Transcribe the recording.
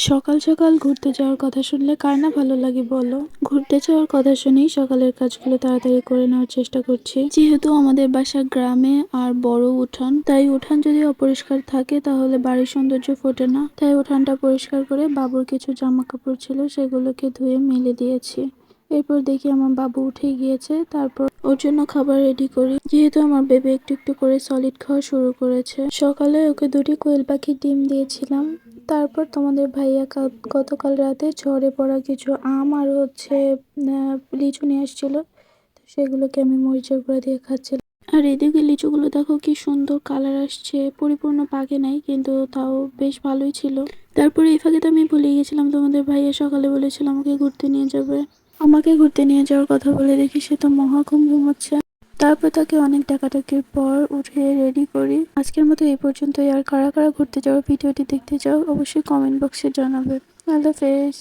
সকাল সকাল ঘুরতে যাওয়ার কথা শুনলে কার না ভালো লাগে বলো। ঘুরতে যাওয়ার কথা শুনেই সকালের কাজগুলো তাড়াতাড়ি করে নেওয়ার চেষ্টা করছি। যেহেতু আমাদের বাসা গ্রামে আর বড় উঠান, তাই উঠান যদি অপরিষ্কার থাকে তাহলে বাড়ির সৌন্দর্য ফোটে না। তাই উঠানটা পরিষ্কার করে বাবুর কিছু জামা কাপড় ছিল সেগুলোকে ধুয়ে মেলে দিয়েছি। এরপর দেখি আমার বাবু উঠে গিয়েছে, তারপর ওর জন্য খাবার রেডি করি। যেহেতু আমার বেবি একটু একটু করে সলিড খাওয়া শুরু করেছে, সকালে ওকে দুটি কোয়েল পাখির ডিম দিয়েছিলাম। তারপর তোমাদের ভাইয়া গতকাল রাতে ঝড়ে পড়া কিছু আম আর লিচু নিয়ে আসছিল, তো সেগুলোকে আমি মরিচের গুঁড়া দিয়ে খাচ্ছিলাম। আর এদিকে লিচুগুলো দেখো কি সুন্দর কালার আসছে, পরিপূর্ণ পাকে নাই কিন্তু তাও বেশ ভালোই ছিল। তারপরে এই ফাঁকে তো আমি ভুলে গেছিলাম, তোমাদের ভাইয়া সকালে বলেছিল আমাকে ঘুরতে নিয়ে যাবে। আমাকে ঘুরতে নিয়ে যাওয়ার কথা বলে দেখি সে তো মহা ঘুমোচ্ছে। তারপর তাকে অনেক ডাকাডাকির পর উঠে রেডি করি। আজকের মতো এই পর্যন্তই। আর কারা কারা ঘুরতে যাওয়ার ভিডিওটি দেখতে চাও অবশ্যই কমেন্ট বক্সে জানাবে। আল্লাহ হাফেজ।